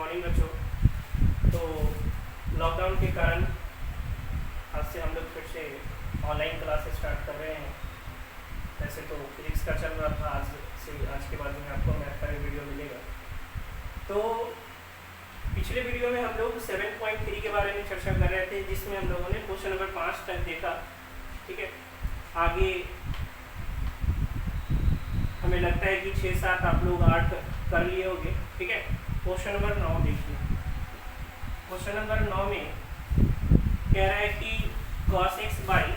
Morning बच्चों। तो lockdown के कारण आज से हम लोग फिर से ऑनलाइन क्लासेस स्टार्ट कर रहे हैं। वैसे तो फिजिक्स का चल रहा था, आज के बाद में आपको मैथ का भी वीडियो मिलेगा। तो पिछले वीडियो में हम लोग 7.3 के बारे में चर्चा कर रहे थे, जिसमें हम लोगों ने क्वेश्चन नंबर 5 तक देखा। ठीक है, आगे हमें लगता है कि 6-7 आप लोग 8 कर लिए होंगे। ठीक है, क्वेश्चन नंबर 9 देखिए। क्वेश्चन नंबर 9 में कह रहा है कि cos x by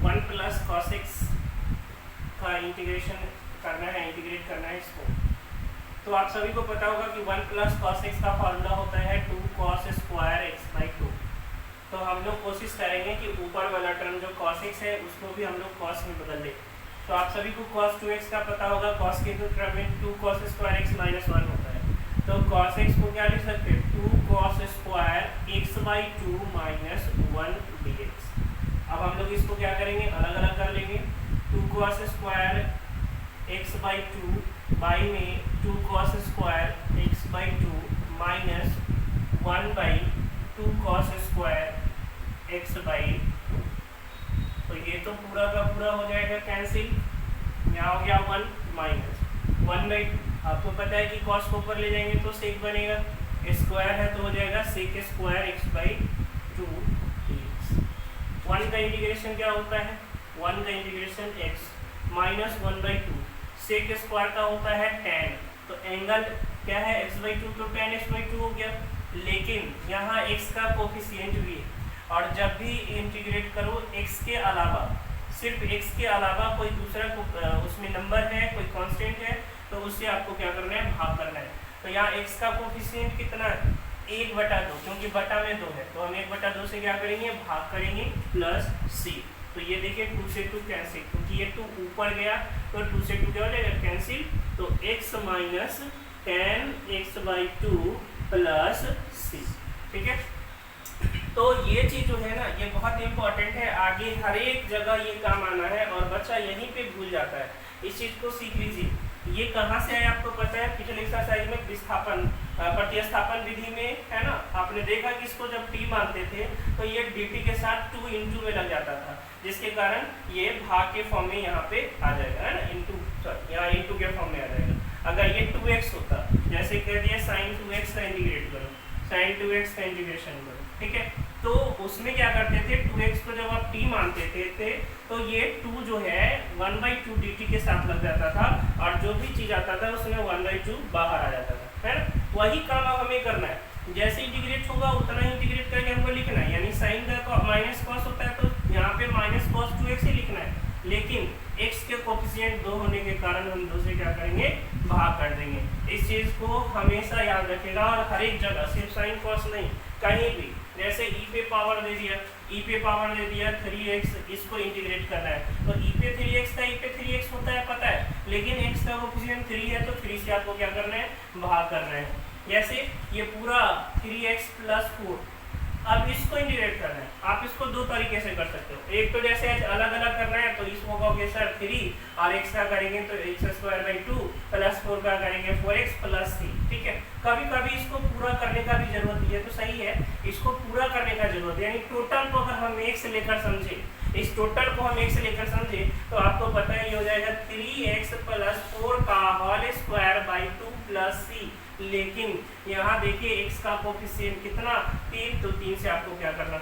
1 plus cos x का इंटीग्रेट करना है इसको। तो आप सभी को पता होगा कि 1 प्लस cos x का फॉर्मूला होता है 2 cos स्क्वायर x बाई 2। तो हम लोग कोशिश करेंगे कि ऊपर वाला टर्म जो cos x है उसको भी हम लोग cos में बदल लें। तो आप सभी को cos 2x का पता होगा, cos के टर्म में 2 cos स्क्वायर x माइनस 1 होता है। तो cos x को क्या लिख सकते हैं, 2 cos square x by 2 minus 1 dx। अब हम लोग इसको क्या करेंगे, अलग अलग कर लेंगे। 2 cos square x by 2 by में 2 cos square x by 2 minus 1 by 2 cos square x by 2। तो ये तो पूरा का पूरा हो जाएगा कैंसिल, यहाँ हो गया 1 माइनस 1 बाई 2। आपको पता है कि cos को ऊपर ले जाएंगे तो sec बनेगा, स्क्वायर है तो हो जाएगा sec square x by 2 dx। 1 का इंटीग्रेशन क्या होता है, 1 का integration x minus 1 by 2, sec square का होता है tan। तो एंगल क्या है, x बाई 2, तो tan x बाई 2 हो गया। लेकिन यहाँ x का कोफिशिएंट भी है, और जब भी इंटीग्रेट करो x के अलावा, सिर्फ x के अलावा कोई दूसरा उसमें नंबर है, कोई कांस्टेंट है, तो उससे आपको क्या करना है, भाग करना है। तो यहाँ x का कोफिशिएंट कितना है, 1/2, क्योंकि बटा में 2 है तो हम 1/2 से क्या करेंगे, भाग करेंगे, प्लस c। तो ये देखिए 2 से 2 कैंसिल, क्योंकि ये 2 ऊपर गया तो 2 से 2 क्या हो जाएगा, कैंसिल। तो x minus tan x by 2 plus c। ठीक है, तो ये चीज जो है ना, ये बहुत इंपॉर्टेंट है, आगे हर एक जगह ये काम आना है और बच्चा यहीं पे भूल जाता है। इस चीज को सीख लीजिए। ये कहाँ से है आपको पता है, पिछले एक्सरसाइज में प्रतिस्थापन विधि में है ना, आपने देखा कि इसको जब t मानते थे तो ये dt के साथ 2 इंटू में लग जाता था, जिसके कारण ये भाग के फॉर्म में यहाँ पे आ जाएगा, है ना, यहाँ इंटू के फॉर्म में आ जाएगा। अगर ये 2x होता, जैसे कह दिया sin 2x का इंटीग्रेट करो, sin 2x का इंटीग्रेशन करो। ठीक है, तो उसमें क्या करते थे, 2x को जब आप t मानते थे तो ये 2 जो है 1/2 dt के साथ लग जाता था, और जो भी चीज आता था उसमें 1/2 बाहर आ जाता था, है ना। वही काम अब हमें करना है, जैसे इंटीग्रेट होगा उतना ही इंटीग्रेट करके हमको लिखना है। यानी साइन का माइनस कॉस होता है तो यहाँ पे माइनस कॉस 2x ही लिखना है, लेकिन x के कोफिशिएंट 2 होने के कारण हम 2 से क्या करेंगे, भाग कर देंगे। इस चीज को हमेशा याद रखेगा, और हर एक जगह, सिर्फ साइन कॉस नहीं, कहीं भी जैसे e पे पावर दे दिया 3x, इसको इंटीग्रेट करना है तो e पे 3x का e पे 3x होता है पता है, लेकिन x का कोफिशिएंट 3 है तो 3 से आपको क्या करना है, भाग करना है। जैसे ये पूरा 3x प्लस 4, अब इसको इंटीग्रेट करना है। आप इसको 2 तरीके से कर सकते हो, एक तो जैसे अलग अलग करना है तो इसको कहोगे सर 3 और x का करेंगे तो x स्क्वायर बाई 2 प्लस 4 का करेंगे 4x प्लस 3। ठीक है, कभी कभी इसको पूरा करने का भी जरूरत है, तो सही है, इसको पूरा करने का जरूरत है। यानी टोटल को अगर हम 1 से लेकर समझे, इस टोटल को हम 1 से लेकर समझे तो आपको पता है ये हो जाएगा 3x प्लस 4 का whole square by 2 plus c। लेकिन यहाँ देखिए x का कोफिशिएंट कितना, 3, तो 3 से आपको क्या करना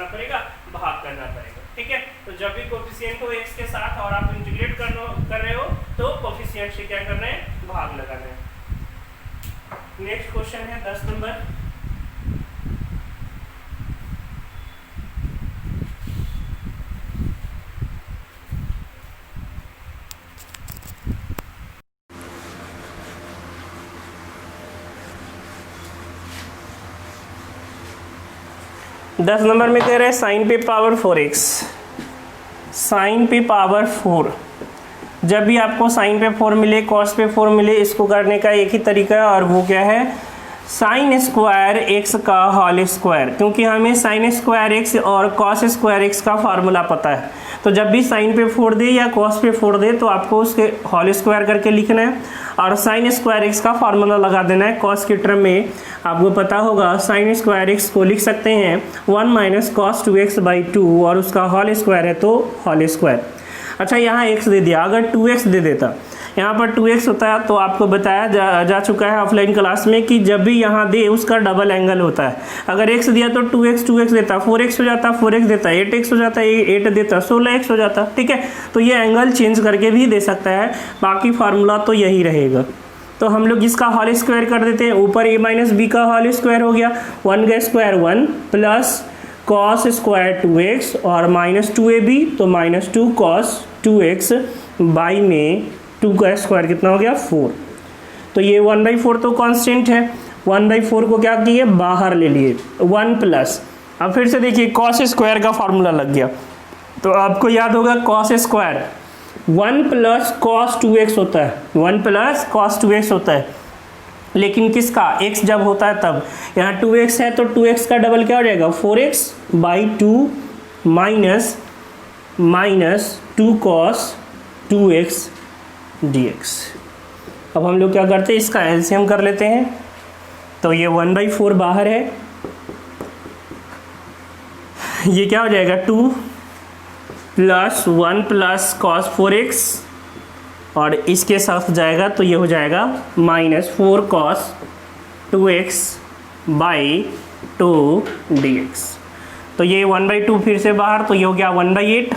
पड़ेगा, भाग करना पड़ेगा। ठीक है, तो जब भी कोफिशिएंट हो x के साथ और आप इंटीग्रेट कर रहे हो तो कोफिशिएंट से क्या करना है, भाग लगाना है। नेक्स्ट क्वेश्चन है 10 नंबर। दस नंबर में कह रहे हैं साइन पे पावर 4x, साइन पे पावर 4। जब भी आपको साइन पे 4 मिले, कॉस पे 4 मिले, इसको करने का एक ही तरीका है, और वो क्या है, साइन स्क्वायर एक्स का होल स्क्वायर। क्योंकि हमें साइन स्क्वायर एक्स और कॉस स्क्वायर एक्स का फार्मूला पता है, तो जब भी साइन पे 4 दे या कॉस पे 4 दे तो आपको उसके होल स्क्वायर करके लिखना है। और साइन स्क्वायर एक्स का फार्मूला लगा देना है। कॉस के टर्म में आपको पता होगा साइन स्क्वायर एक्स को लिख सकते हैं 1 माइनस कॉस 2x/2 और उसका होल स्क्वायर है तो होल स्क्वायर। अच्छा यहाँ x दे दिया, अगर 2x दे देता, यहाँ पर 2x होता है तो आपको बताया जा चुका है ऑफलाइन क्लास में कि जब भी यहाँ दे उसका डबल एंगल होता है। अगर x दिया तो 2x देता, 4x हो जाता, 4x देता, 8x हो जाता, 8 देता, 16x हो जाता। ठीक है, तो ये एंगल चेंज करके भी दे सकता है, बाकी फार्मूला तो यही रहेगा। तो हम लोग इसका होल स्क्वायर कर देते हैं, ऊपर a माइनस बी का होल स्क्वायर हो गया, 1 का square 1 plus cos square 2x और माइनस 2ab तो माइनस 2 कॉस 2x बाई में 2 का स्क्वायर कितना हो गया 4। तो ये 1/4 तो कांस्टेंट है, 1/4 को क्या किए बाहर ले लिए, 1 प्लस, अब फिर से देखिए कॉस स्क्वायर का फार्मूला लग गया। तो आपको याद होगा cos square 1 plus cos 2x होता है, 1 प्लस कॉस 2x होता है, लेकिन किसका x जब होता है तब। यहाँ 2x है तो 2x का डबल क्या हो जाएगा 4x/2 minus 2 cos 2x dx। अब हम लोग क्या करते हैं, इसका एलसीएम कर लेते हैं। तो ये 1/4 बाहर है, ये क्या हो जाएगा 2 प्लस 1 प्लस कॉस 4x और इसके साथ जाएगा तो ये हो जाएगा माइनस 4 कॉस 2x/2 dx। तो ये 1/2 फिर से बाहर, तो ये हो गया 1/8,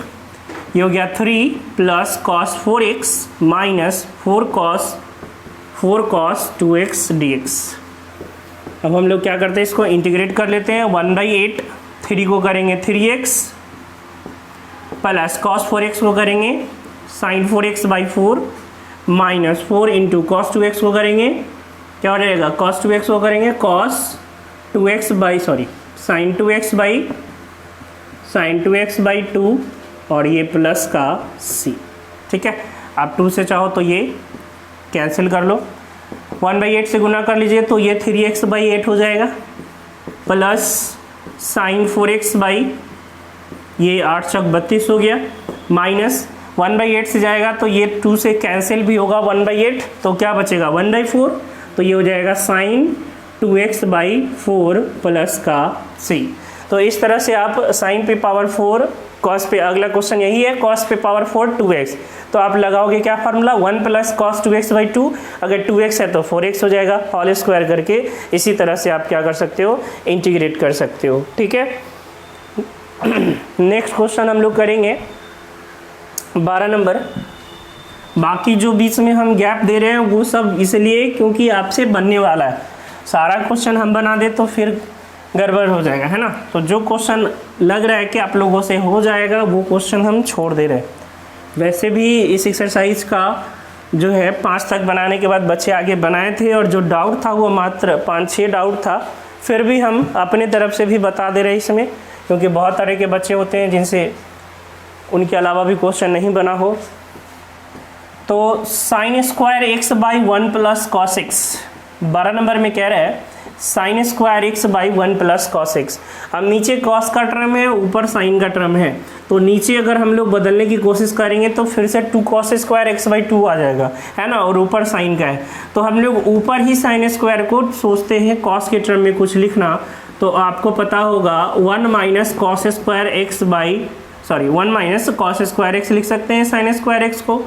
ये हो गया 3 plus cos 4x minus 4 cos 2x dx। अब हम लोग क्या करते हैं, इसको इंटीग्रेट कर लेते हैं। 1/8, 3 को करेंगे 3x प्लस कॉस 4x को करेंगे sign 4x/4 minus 4 into cos 2x को करेंगे क्या हो जाएगा, कॉस 2x को करेंगे कॉस 2x साइन 2x/2 और ये प्लस का c। ठीक है, आप 2 से चाहो तो ये कैंसिल कर लो, 1/8 से गुना कर लीजिए तो ये 3x/8 हो जाएगा प्लस साइन 4x ये 8 चौक 32 हो गया, माइनस 1/8 से जाएगा तो ये 2 से कैंसिल भी होगा 1/8, तो क्या बचेगा 1/4, तो ये हो जाएगा साइन 2x/4 प्लस का c। तो इस तरह से आप साइन पे पावर 4 कॉस पे, अगला क्वेश्चन यही है कॉस पे पावर 4 2x, तो आप लगाओगे क्या फार्मूला 1 प्लस कॉस 2x/2, अगर 2x है तो 4x हो जाएगा होल स्क्वायर करके। इसी तरह से आप क्या कर सकते हो, इंटीग्रेट कर सकते हो। ठीक है, नेक्स्ट क्वेश्चन हम लोग करेंगे 12 नंबर। बाकी जो बीच में हम गैप दे रहे हैं वो सब इसलिए क्योंकि आपसे बनने वाला है, सारा क्वेश्चन हम बना दे तो फिर गड़बड़ हो जाएगा, है ना। तो जो क्वेश्चन लग रहा है कि आप लोगों से हो जाएगा वो क्वेश्चन हम छोड़ दे रहे हैं। वैसे भी इस एक्सरसाइज का जो है 5 तक बनाने के बाद बच्चे आगे बनाए थे और जो डाउट था वो मात्र 5-6 डाउट था, फिर भी हम अपने तरफ से भी बता दे रहे इसमें, क्योंकि बहुत तरह के बच्चे होते हैं जिनसे उनके अलावा भी क्वेश्चन नहीं बना हो। तो sine square x/1 plus cos x 12 number में कह रहा है sine square x/1 plus cos x। अब नीचे कॉस का टर्म है, ऊपर साइन का टर्म है, तो नीचे अगर हम लोग बदलने की कोशिश करेंगे तो फिर से 2 कॉस स्क्वायर x/2 आ जाएगा, है ना, और ऊपर साइन का है। तो हम लोग ऊपर ही साइन स्क्वायर को सोचते हैं कॉस के टर्म में कुछ लिखना, तो आपको पता होगा 1 माइनस कॉस स्क्वायर x लिख सकते हैं साइन स्क्वायर x को।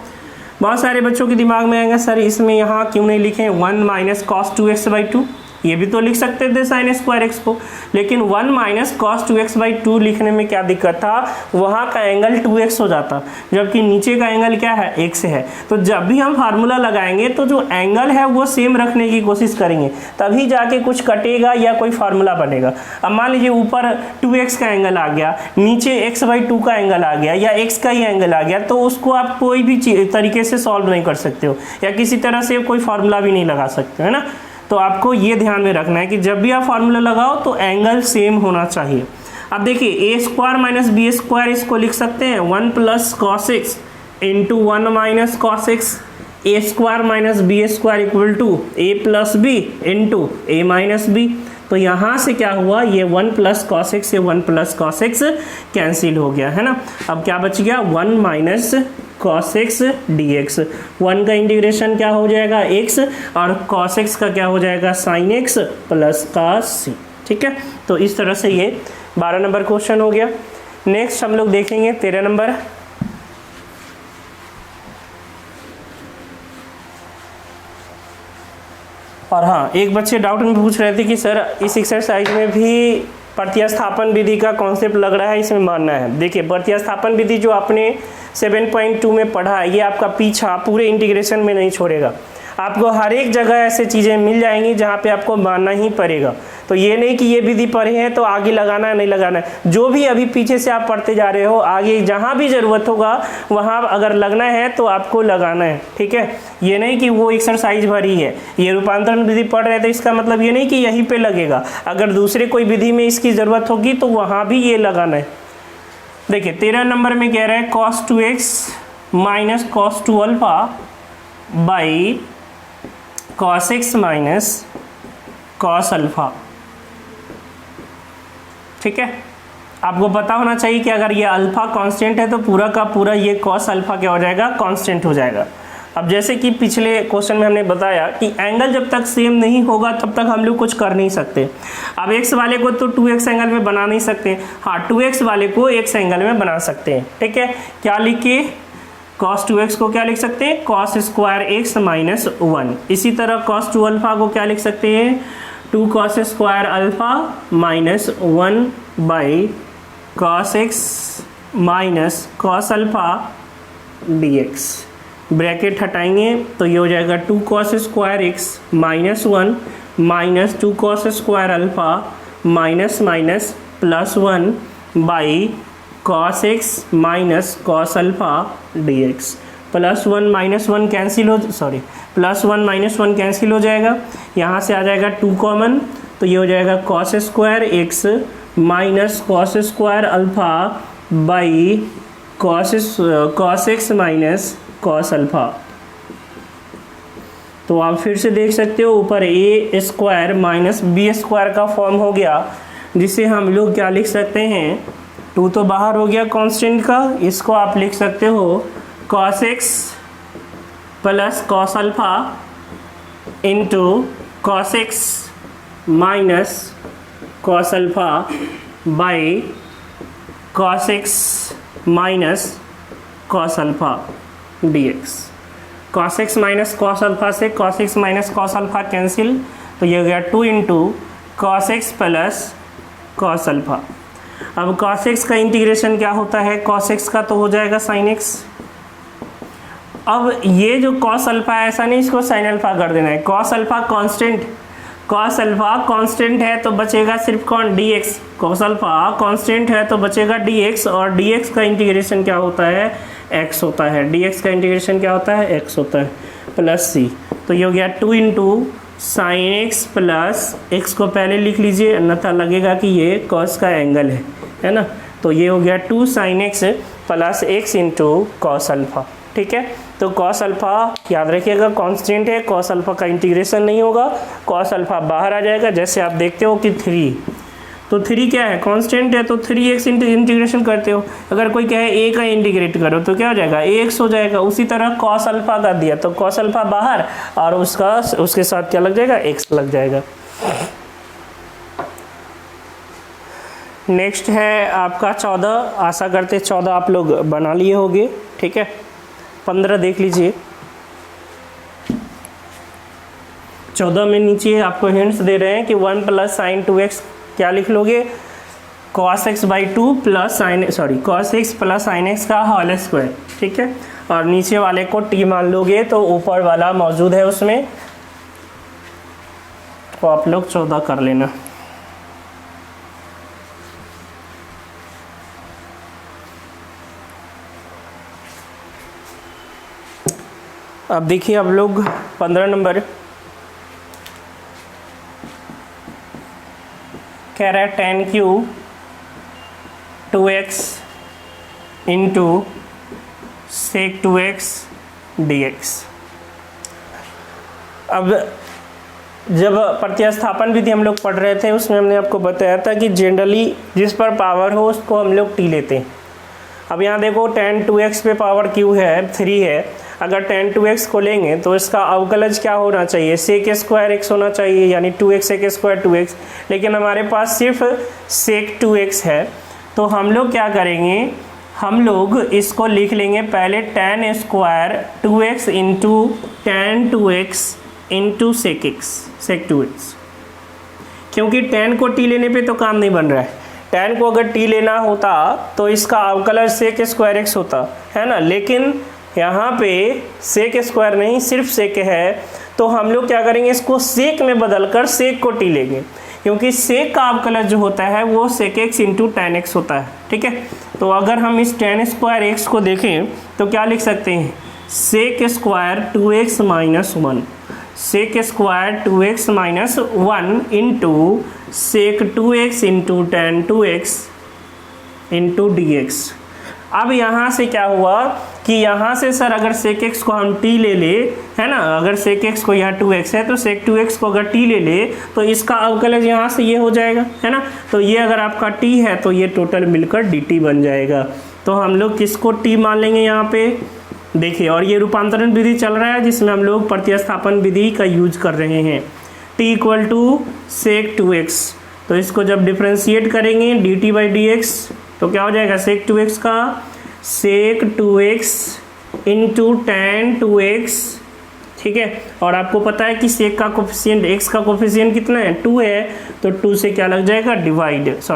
बहुत सारे बच्चों के दिमाग में आएगा सर इसमें यहाँ क्यों नहीं लिखें 1 माइनस कॉस 2x/2, ये भी तो लिख सकते थे साइन स्क्वायर एक्स को, लेकिन 1 माइनस कॉस 2x/2 लिखने में क्या दिक्कत था, वहाँ का एंगल 2x हो जाता, जबकि नीचे का एंगल क्या है x है। तो जब भी हम फार्मूला लगाएंगे तो जो एंगल है वो सेम रखने की कोशिश करेंगे, तभी जाके कुछ कटेगा या कोई फार्मूला बनेगा। अब मान लीजिए ऊपर 2x का एंगल आ गया, नीचे x/2 का एंगल आ गया या x का ही एंगल आ गया, तो उसको आप कोई भी तरीके से सॉल्व नहीं कर सकते हो या किसी तरह से कोई फार्मूला भी नहीं लगा सकते, है ना। तो आपको ये ध्यान में रखना है कि जब भी आप फार्मूला लगाओ तो एंगल सेम होना चाहिए। अब देखिए a square minus b square इसको लिख सकते हैं 1 plus cos x into 1 minus cos x, a square minus b square equal to a plus b into a minus b. तो यहाँ से क्या हुआ, ये 1 प्लस कॉस एक्स से 1 प्लस कॉस एक्स कैंसिल हो गया, है ना। अब क्या बच गया 1 माइनस cos x dx। 1 का इंटीग्रेशन क्या हो जाएगा x और cos x का क्या हो जाएगा sin x plus cos c। ठीक है, तो इस तरह से ये 12 नंबर क्वेश्चन हो गया। नेक्स्ट हम लोग देखेंगे 13 नंबर। और हाँ, एक बच्चे डाउट में पूछ रहे थे कि सर इस एक्सरसाइज में भी प्रतिस्थापन विधि का कॉन्सेप्ट लग रहा है, इसमें मानना है। देखिए, प्रतिस्थापन विधि जो आपने 7.2 में पढ़ा है, ये आपका पीछा पूरे इंटीग्रेशन में नहीं छोड़ेगा। आपको हर एक जगह ऐसे चीज़ें मिल जाएंगी जहाँ पे आपको मानना ही पड़ेगा। तो ये नहीं कि ये विधि पढ़े हैं तो आगे लगाना है, नहीं लगाना है। जो भी अभी पीछे से आप पढ़ते जा रहे हो, आगे जहाँ भी ज़रूरत होगा वहाँ अगर लगना है तो आपको लगाना है। ठीक है, ये नहीं कि वो एक्सरसाइज भरी है, ये रूपांतरण विधि पढ़ रहे थे, इसका मतलब ये नहीं कि यहीं पे लगेगा। अगर दूसरे कोई विधि में इसकी ज़रूरत होगी तो वहाँ भी ये लगाना है। देखिए 13 नंबर में कह रहा है cos 2x minus cos 2 alpha by cos x minus cos alpha. ठीक है, आपको पता होना चाहिए कि अगर ये अल्फा कांस्टेंट है तो पूरा का पूरा ये cos अल्फा क्या हो जाएगा, कांस्टेंट हो जाएगा। अब जैसे कि पिछले क्वेश्चन में हमने बताया कि एंगल जब तक सेम नहीं होगा तब तक हम लोग कुछ कर नहीं सकते। अब x वाले को तो 2x एंगल में बना नहीं सकते, हाँ 2x वाले को x एंगल में बना सकते हैं। ठीक है, क्या लिखिए, cos 2x को क्या लिख सकते हैं, cos स्क्वायर x माइनस 1। इसी तरह cos 2 अल्फा को क्या लिख सकते हैं, 2 cos square alpha minus 1 by cos x minus cos alpha dx। Bracket हटाएंगे तो ये हो जाएगा 2 cos square x minus 1 minus 2 cos square alpha minus minus plus 1 by cos x minus cos alpha dx। Plus 1 minus 1 cancel हो, sorry plus 1 minus 1 cancel हो जाएगा, यहाँ से आ जाएगा 2 कॉमन, तो ये हो जाएगा cos square x minus cos square alpha by cos x minus cos अल्फा। तो आप फिर से देख सकते हो, ऊपर a square minus b square का फॉर्म हो गया, जिसे हम लोग क्या लिख सकते हैं, 2 तो बाहर हो गया कांस्टेंट का, इसको आप लिख सकते हो cos x plus cos alpha into cos x minus cos alpha by cos x minus cos alpha dx। cos x minus cos alpha से cos x minus cos alpha cancel, तो ये हो गया 2 into cos x plus cos alpha. अब cos x का integration क्या होता है, cos x का तो हो जाएगा sin x। अब ये जो cos अल्फा है, ऐसा नहीं इसको sin अल्फा कर देना है, cos alpha constant, cos alpha constant है तो बचेगा सिर्फ कौन, dx। cos अल्फा कांस्टेंट है तो बचेगा dx, और dx का इंटीग्रेशन क्या होता है, x होता है। dx का इंटीग्रेशन क्या होता है, x होता है, प्लस c। तो ये हो गया 2 into sine x plus x को पहले लिख लीजिए, अन्यथा लगेगा कि ये cos का एंगल है ना। तो ये हो गया 2 sine x plus x into cos alpha. ठीक है, तो cos अल्फा याद रखिएगा कांस्टेंट है, cos अल्फा का इंटीग्रेशन नहीं होगा, cos अल्फा बाहर आ जाएगा। जैसे आप देखते हो कि 3, तो 3 क्या है, कांस्टेंट है, तो 3x इंटीग्रेशन करते हो। अगर कोई कहे a का इंटीग्रेट करो तो क्या हो जाएगा, ax हो जाएगा। उसी तरह cos अल्फा का दिया तो cos अल्फा बाहर, और उसके साथ क्या लग जाएगा, x लग जाएगा। नेक्स्ट है आपका 14, आशा करते 14 आप लोग बना लिए होंगे। ठीक है, 15 देख लीजिए। 14 में नीचे आपको हिंट्स दे रहे हैं कि 1 प्लस साइन 2x क्या लिख लोगे, cos x by 2 plus cos x plus sign x का होल स्क्वायर। ठीक है, और नीचे वाले को t मान लोगे तो ऊपर वाला मौजूद है उसमें, तो आप लोग 14 कर लेना। अब देखिए अब लोग 15 नंबर कह रहा है tan cube 2x into sec 2x dx। अब जब प्रतिस्थापन विधि हम लोग पढ़ रहे थे उसमें हमने आपको बताया था कि जनरली जिस पर पावर हो उसको हम लोग t लेते हैं। अब यहाँ देखो tan 2x पे पावर q है 3 है, अगर tan 2x को लेंगे तो इसका अवकलज क्या होना चाहिए, sec स्क्वायर x होना चाहिए, यानी 2x sec स्क्वायर 2x, लेकिन हमारे पास सिर्फ sec 2x है। तो हम लोग क्या करेंगे, हम लोग इसको लिख लेंगे पहले tan square 2x into tan 2x into sec 2x, क्योंकि tan को t लेने पे तो काम नहीं बन रहा है। tan को अगर t लेना होता तो इसका अवकलज sec स्क्वायर x होता है ना, लेकिन यहाँ पे sec स्क्वायर नहीं सिर्फ sec है, तो हम लोग क्या करेंगे, इसको sec में बदलकर sec को t लेंगे, क्योंकि sec का अवकलज जो होता है वो sec x into tan x होता है। ठीक है, तो अगर हम इस tan स्क्वायर x को देखें तो क्या लिख सकते हैं, sec square 2x minus 1, sec square 2x minus 1 into sec 2x into tan 2x into dx। अब यहाँ से क्या हुआ कि यहाँ से सर अगर sec x को हम t ले ले, है ना, अगर sec x को यहाँ 2x है तो sec 2x को अगर t ले ले तो इसका अवकलज यहाँ से ये हो जाएगा, है ना, तो ये अगर आपका t है तो ये टोटल मिलकर dt बन जाएगा। तो हम लोग किसको t मान लेंगे यहाँ पे, देखिए, और ये रूपांतरण विधि चल रहा है जिसमें हम लोग प्रतिस्थापन विधि का यूज कर रहे हैं। t equal to sec 2x, तो इसको जब डिफ्रेंशिएट करेंगे dt बाई dx तो क्या हो जाएगा, sec 2x का sec 2x into tan 2x। ठीक है, और आपको पता है कि sec का कोफिशिएंट, x का कोफिशिएंट कितना है, 2 है, तो 2 से क्या लग जाएगा,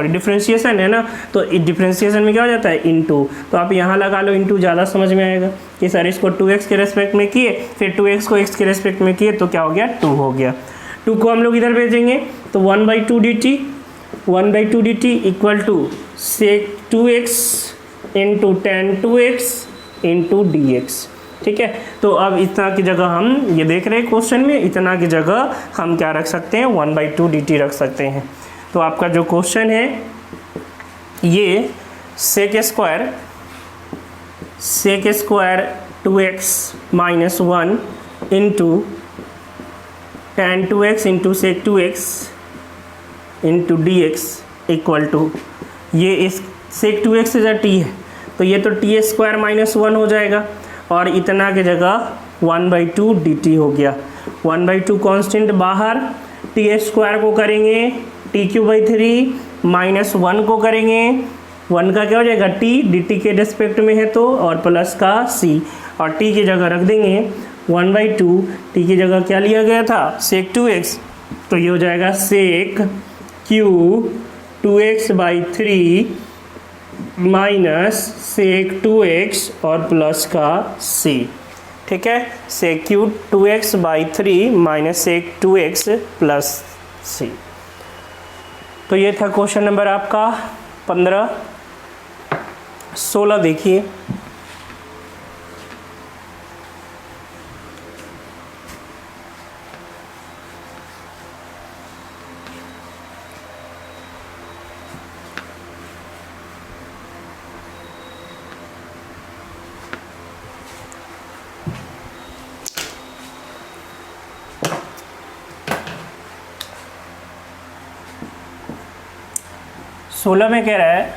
डिफरेंशिएशन है ना, तो डिफरेंशिएशन में क्या हो जाता है, इंटू, तो आप यहाँ लगा लो इंटू, ज़्यादा समझ में आएगा कि सर इसको 2x के रेस्पेक्ट में किए, फिर 2x को x के रेस्पेक्ट में किए तो क्या हो गया, 2 हो गया। 2 को हम लोग इधर भेजेंगे तो 1/2 dt equal to sec 2x into tan 2x into dx। ठीक है, तो अब इतना की जगह हम ये देख रहे हैं क्वेश्चन में, इतना की जगह हम क्या रख सकते हैं, 1/2 dt रख सकते हैं। तो आपका जो क्वेश्चन है ये sec square 2x minus 1 into tan 2x into sec 2x into dx equal to, ये इस sec 2x से जो t है तो ये तो t स्क्वायर माइनस 1 हो जाएगा, और इतना की जगह 1/2 dt हो गया। 1/2 कांस्टेंट बाहर, t स्क्वायर को करेंगे t³ माइनस 1 को करेंगे, 1 का क्या हो जाएगा t, dt के रिस्पेक्ट में है तो, और प्लस का c, और t की जगह रख देंगे 1/2, t की जगह क्या लिया गया था, sec 2x, तो ये हो जाएगा sec q 2x/3 minus sec 2x और प्लस का c। ठीक है, sec q 2x/3 minus sec 2x plus c। तो ये था क्वेश्चन नंबर आपका 15। 16 देखिए, में कह रहा है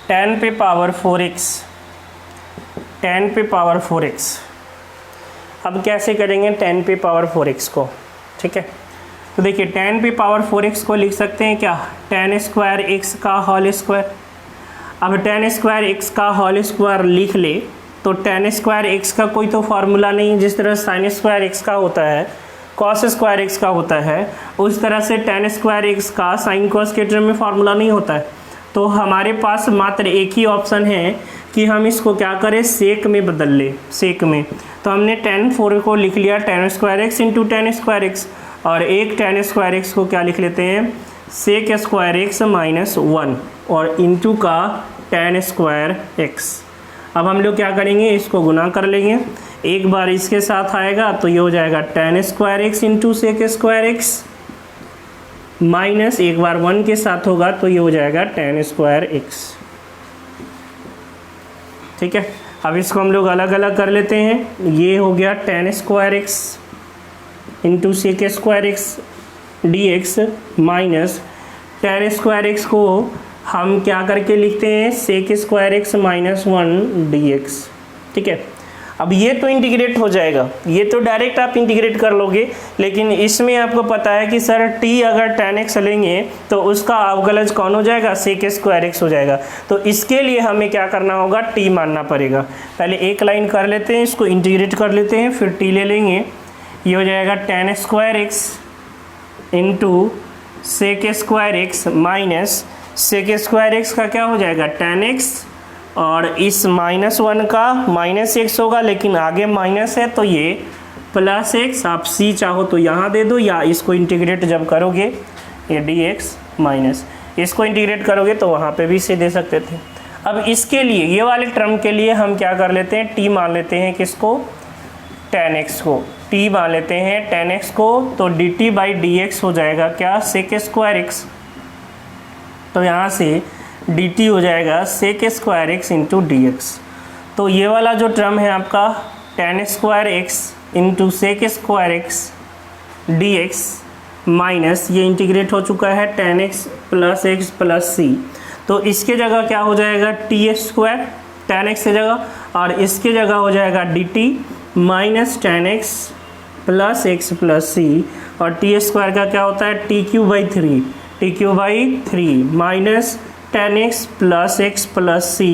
tan पे पावर 4x। अब कैसे करेंगे tan पे पावर 4x को, ठीक है, तो देखिए tan पे पावर 4x को लिख सकते हैं क्या, tan स्क्वायर x का होल स्क्वायर। अब tan स्क्वायर x का होल स्क्वायर लिख ले तो tan स्क्वायर x का कोई तो फार्मूला नहीं, जिस तरह sin स्क्वायर x का होता है, cos स्क्वायर x का होता है, उस तरह से tan स्क्वायर x का sin cos के टर्म में फार्मूला नहीं होता है। तो हमारे पास मात्र एक ही ऑप्शन है कि हम इसको क्या करें, सेक में बदल ले, सेक में। तो हमने tan 4 को लिख लिया tan square x into tan square x, और एक tan स्क्वायर एक्स को क्या लिख लेते हैं, सेक स्क्वायर एक्स माइनस 1 और इंटू का tan स्क्वायर एक्स। अब हम लोग क्या करेंगे, इसको गुना कर लेंगे, एक बार इसके साथ आएगा तो ये हो जाएगा tan square x into sec square x, minus एक बार 1 के साथ होगा तो ये हो जाएगा tan स्क्वायर एक्स। ठीक है, अब इसको हम लोग अलग अलग कर लेते हैं। ये हो गया tan square x into sec square x d x, minus tan square x को हम क्या करके लिखते हैं, sec square x minus 1 dx। ठीक है, अब ये तो इंटीग्रेट हो जाएगा, ये तो डायरेक्ट आप इंटीग्रेट कर लोगे, लेकिन इसमें आपको पता है कि सर t अगर tan x लेंगे तो उसका अवकलज कौन हो जाएगा, सेक स्क्वायर एक्स हो जाएगा। तो इसके लिए हमें क्या करना होगा, t मानना पड़ेगा। पहले एक लाइन कर लेते हैं, इसको इंटीग्रेट कर लेते हैं, फिर t ले लेंगे। ये हो जाएगा tan square x into sec square x minus sec square x का क्या हो जाएगा, tan x, और इस -1 का -x होगा, लेकिन आगे माइनस है तो ये +x। आप c चाहो तो यहाँ दे दो, या इसको इंटीग्रेट जब करोगे ये dx माइनस इसको इंटीग्रेट करोगे तो वहाँ पे भी c दे सकते थे। अब इसके लिए ये वाले टर्म के लिए हम क्या कर लेते हैं, t मान लेते हैं किसको, tan x को, t मान लेते हैं tan x को, तो dt बाई dx हो जाएगा क्या, सेक स्क्वायर एक्स। तो यहाँ से dt हो जाएगा sec square x into d x. तो ये वाला जो टर्म है आपका tan square x into sec square x d x minus ये इंटीग्रेट हो चुका है tan x प्लस c। तो इसके जगह क्या हो जाएगा, t स्क्वायर tan x की जगह, और इसके जगह हो जाएगा dt minus tan x plus c, और t स्क्वायर का क्या होता है, t Q by 3 minus tan x plus c,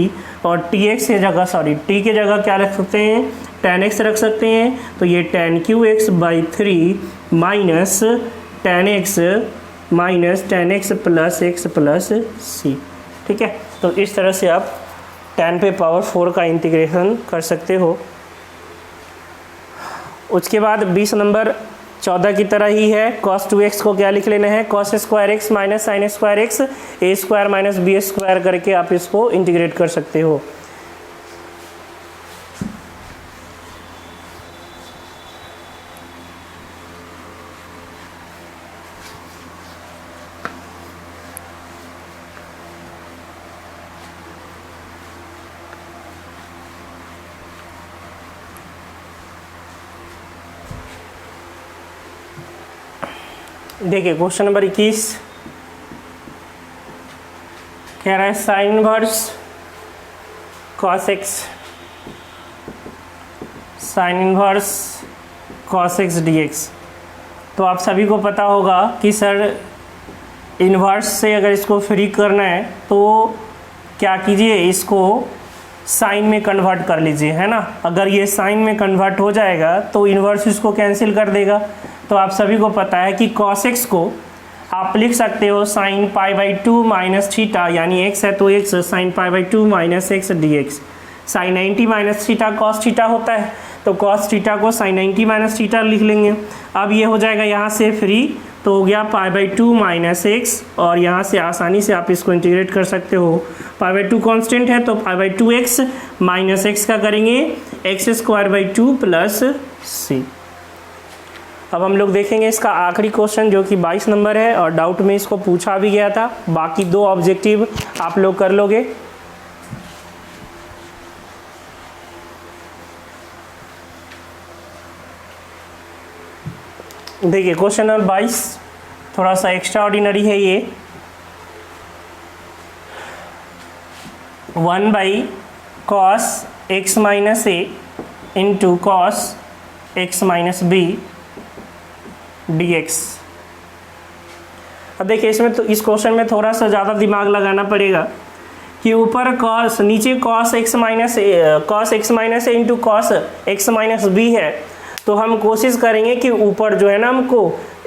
और tx की जगह t की जगह क्या रख सकते हैं, tan x रख सकते हैं। तो ये tan Q x by 3 minus tan x plus c। ठीक है, तो इस तरह से आप tan पे पावर 4 का इंटीग्रेशन कर सकते हो। उसके बाद 20 नंबर 14 की तरह ही है, cos 2x को क्या लिख लेना है, cos square x minus sine square x, a square minus b square करके आप इसको इंटीग्रेट कर सकते हो। देखिए क्वेश्चन नंबर 21 कह रहा है sine inverse cos x, sine inverse cos x d x. तो आप सभी को पता होगा कि सर इन्वर्स से अगर इसको फ्री करना है तो क्या कीजिए, इसको साइन में कन्वर्ट कर लीजिए, है ना। अगर ये साइन में कन्वर्ट हो जाएगा तो इन्वर्स इसको कैंसिल कर देगा। तो आप सभी को पता है कि cos x को आप लिख सकते हो sine pi by 2 minus theta, यानी x है तो x sine pi by 2 minus x d x. Sine 90 minus theta cos theta होता है, तो कॉस थीटा को साइन 90 माइनस थीटा लिख लेंगे। अब ये हो जाएगा यहाँ से फ्री, तो हो गया पाई बाई 2 माइनस एक्स, और यहाँ से आसानी से आप इसको इंटीग्रेट कर सकते हो। पाई बाई 2 कॉन्स्टेंट है तो pi by 2x minus x का करेंगे x square by 2 plus c। अब हम लोग देखेंगे इसका आखिरी क्वेश्चन जो कि 22 नंबर है, और डाउट में इसको पूछा भी गया था। बाकी 2 ऑब्जेक्टिव आप लोग कर लोगे। देखिए क्वेश्चन नंबर 22 थोड़ा सा एक्स्ट्रा ऑर्डिनरी है ये। 1 by cos x minus a into cos x minus b d x. अब देखिए इसमें तो इस क्वेश्चन में थोड़ा सा ज़्यादा दिमाग लगाना पड़ेगा कि ऊपर कॉस, नीचे cos x minus a into cos x minus b है। तो हम कोशिश करेंगे कि ऊपर जो है ना हमको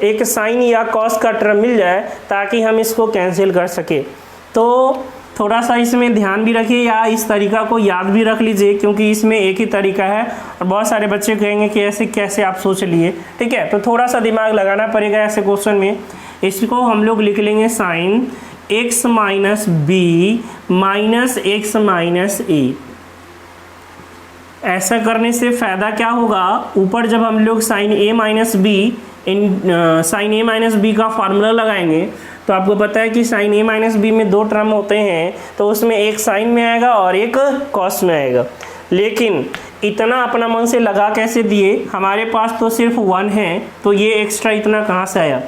एक साइन या कॉस का टर्म मिल जाए ताकि हम इसको कैंसिल कर सके। तो थोड़ा सा इसमें ध्यान भी रखिए, या इस तरीका को याद भी रख लीजिए, क्योंकि इसमें एक ही तरीका है और बहुत सारे बच्चे कहेंगे कि ऐसे कैसे आप सोच लिए। ठीक है, तो थोड़ा सा दिमाग लगाना पड़ेगा ऐसे क्वेश्चन में। इसको हम लोग लिख लेंगे sine x minus b minus x minus a. ऐसा करने से फ़ायदा क्या होगा, ऊपर जब हम लोग साइन ए माइनस बी का फार्मूला लगाएंगे तो आपको पता है कि साइन ए माइनस बी में 2 टर्म होते हैं, तो उसमें एक साइन में आएगा और एक कॉस में आएगा। लेकिन इतना अपना मन से लगा कैसे दिए, हमारे पास तो सिर्फ 1 है, तो ये एक्स्ट्रा इतना कहाँ से आया।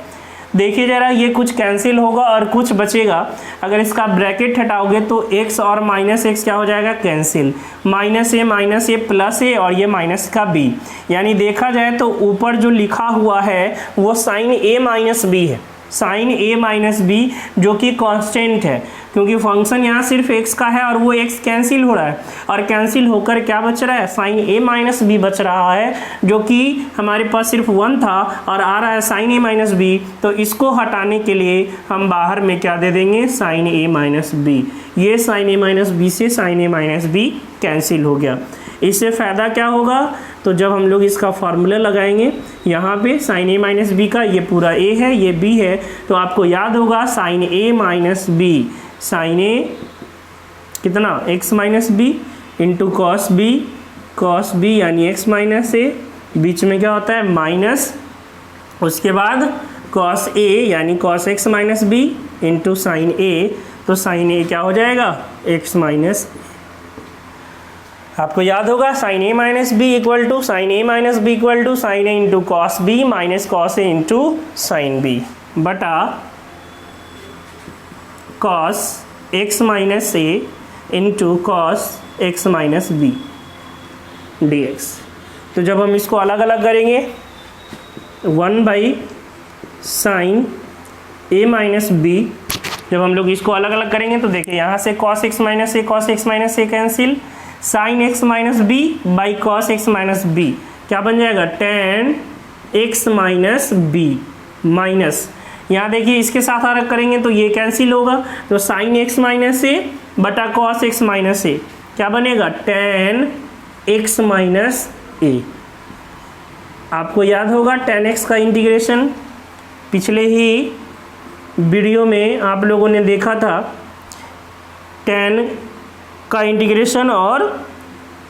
देखिए ज़रा, ये कुछ कैंसिल होगा और कुछ बचेगा। अगर इसका ब्रैकेट हटाओगे तो x और -x क्या हो जाएगा, कैंसिल। -a प्लस a और ये माइनस का b, यानी देखा जाए तो ऊपर जो लिखा हुआ है वो साइन a माइनस b है, साइन a माइनस b, जो कि कांस्टेंट है, क्योंकि फंक्शन यहाँ सिर्फ x का है और वो x कैंसिल हो रहा है, और कैंसिल होकर क्या बच रहा है, साइन a माइनस b बच रहा है, जो कि हमारे पास सिर्फ 1 था और आ रहा है साइन a माइनस b। तो इसको हटाने के लिए हम बाहर में क्या दे देंगे, साइन a माइनस b। ये साइन a माइनस b से sine a minus b cancel हो गया। इससे फ़ायदा क्या होगा, तो जब हम लोग इसका फार्मूला लगाएंगे यहाँ पे साइन a माइनस बी का, ये पूरा a है ये b है, तो आपको याद होगा sine a minus b, sine a कितना x minus b into cos b यानी x माइनस a, बीच में क्या होता है माइनस, उसके बाद कॉस a यानी cos x minus b into sine a, तो साइन a क्या हो जाएगा, x माइनस। आपको याद होगा sine a minus b equal to sine a minus b equal to sine a into cos b minus cos a into sine b बटा cos x minus a into cos x minus b dx। तो जब हम इसको अलग अलग करेंगे 1 by sign a minus b, जब हम लोग इसको अलग अलग करेंगे तो देखिए यहाँ से cos x minus a cancel, sine x minus b by cos x minus b क्या बन जाएगा, tan x minus b minus, यहाँ देखिए इसके साथ अलग करेंगे तो ये कैंसिल होगा, तो साइन x माइनस ए बटा कॉस x माइनस ए क्या बनेगा, टेन x माइनस ए। आपको याद होगा टेन x का इंटीग्रेशन पिछले ही वीडियो में आप लोगों ने देखा था, टेन का इंटीग्रेशन और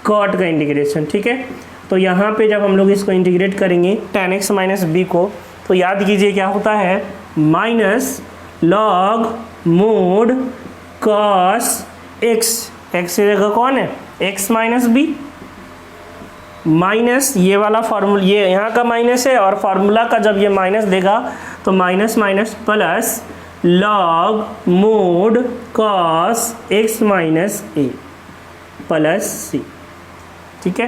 कॉट का इंटीग्रेशन, ठीक है। तो यहाँ पे जब हम लोग इसको इंटीग्रेट करेंगे टेन एक्स माइनस बी को, तो याद कीजिए क्या होता है, minus log mod cos x, x की जगह कौन है, एक्स माइनस बी, माइनस ये वाला फार्मूला, ये यहाँ का माइनस है और फार्मूला का जब ये माइनस देगा तो minus minus plus log mod cos x minus a plus c, ठीक है।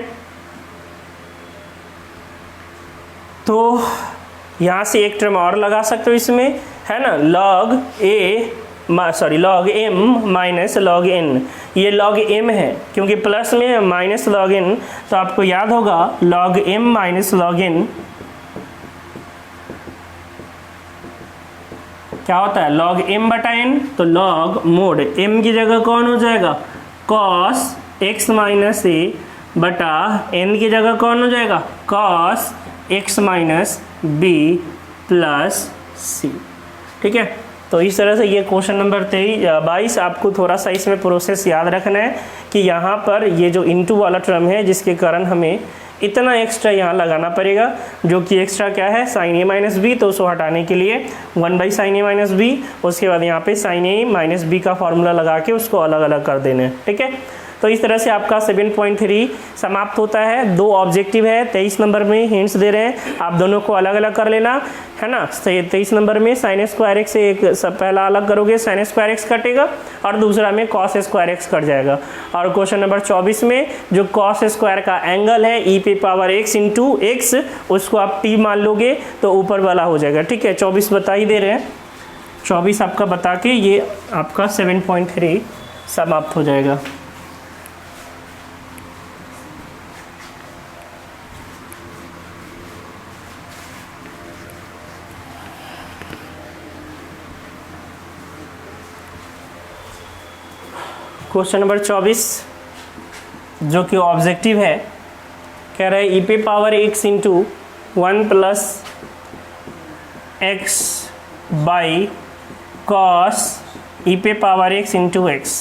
तो यहाँ से एक टर्म और लगा सकते हो इसमें, है ना, log log m minus log n, ये लॉग m है क्योंकि प्लस में माइनस लॉग n, तो आपको याद होगा log m minus log n क्या होता है, लॉग m बटा n, तो लॉग मोड m की जगह कौन हो जाएगा, कॉस x माइनस ए बटा n की जगह कौन हो जाएगा, cos x minus b plus c, ठीक है। तो इस तरह से ये क्वेश्चन नंबर 22, आपको थोड़ा सा इसमें प्रोसेस याद रखना है कि यहाँ पर ये जो इनटू वाला टर्म है जिसके कारण हमें इतना एक्स्ट्रा यहाँ लगाना पड़ेगा, जो कि एक्स्ट्रा क्या है, साइन ए माइनस बी, तो उसको हटाने के लिए 1 by sine a minus b, उसके बाद यहाँ पे साइन ए माइनस बी का फॉर्मूला लगा के उसको अलग अलग कर देना है, ठीक है। तो इस तरह से आपका 7.3 समाप्त होता है। 2 ऑब्जेक्टिव है, 23 नंबर में हिंट्स दे रहे हैं, आप दोनों को अलग अलग कर लेना, है ना। 23 नंबर में साइन स्क्वायर एक्स से एक सब पहला अलग करोगे साइन स्क्वायर एक्स कटेगा और दूसरा में कॉस स्क्वायर एक्स कट जाएगा। और क्वेश्चन नंबर 24 में जो कॉस स्क्वायर का एंगल है ई पे पावर एक्स इंटू एक्स, उसको आप टी मान लोगे तो ऊपर वाला हो जाएगा, ठीक है। 24 बता ही दे रहे हैं, 24 आपका बता के ये आपका 7.3 समाप्त हो जाएगा। क्वेश्चन नंबर 24 जो कि ऑब्जेक्टिव है, कह रहा है ई पे power x into 1 plus x by cos ई पे पावर एक्स इंटू एक्स।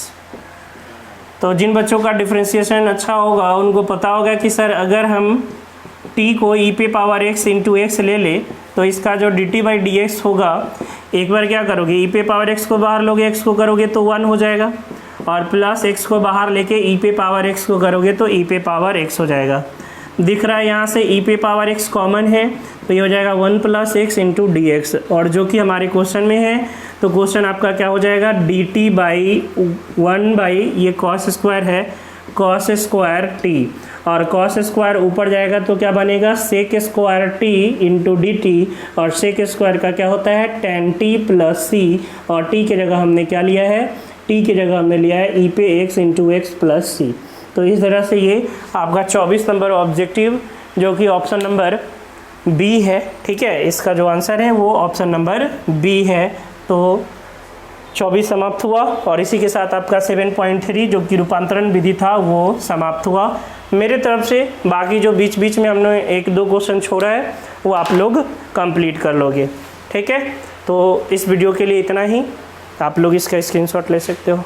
तो जिन बच्चों का डिफ्रेंशिएशन अच्छा होगा उनको पता होगा कि सर अगर हम t को ई पे पावर x इंटू एक्स ले ले तो इसका जो dt बाई डी एक्स होगा, एक बार क्या करोगे, ई पे पावर x को बाहर लोगे, x को करोगे तो 1 हो जाएगा, और प्लस x को बाहर लेके ई पे पावर x को करोगे तो ई पे पावर x हो जाएगा। दिख रहा है यहाँ से e पे पावर x कॉमन है, तो ये हो जाएगा 1 plus x into d x. और जो कि हमारे क्वेश्चन में है, तो क्वेश्चन आपका क्या हो जाएगा, डी टी बाई 1 बाई ये कॉस स्क्वायर है, कॉस स्क्वायर टी, और कॉस स्क्वायर ऊपर जाएगा तो क्या बनेगा, sec square t into d t, और सेक स्क्वायर का क्या होता है, टेन टी प्लस सी, और टी की जगह हमने क्या लिया है, टी की जगह हमने लिया है ई पे एक्स इंटू एक्स प्लस सी। तो इस तरह से ये आपका 24 नंबर ऑब्जेक्टिव जो कि ऑप्शन नंबर बी है, ठीक है, इसका जो आंसर है वो ऑप्शन नंबर बी है। तो 24 समाप्त हुआ, और इसी के साथ आपका 7.3 जो कि रूपांतरण विधि था वो समाप्त हुआ मेरे तरफ से। बाकी जो बीच बीच में हमने 1-2 क्वेश्चन छोड़ा है वो आप लोग कंप्लीट कर लोगे, ठीक है। तो इस वीडियो के लिए इतना ही, आप लोग इसका स्क्रीनशॉट ले सकते हो।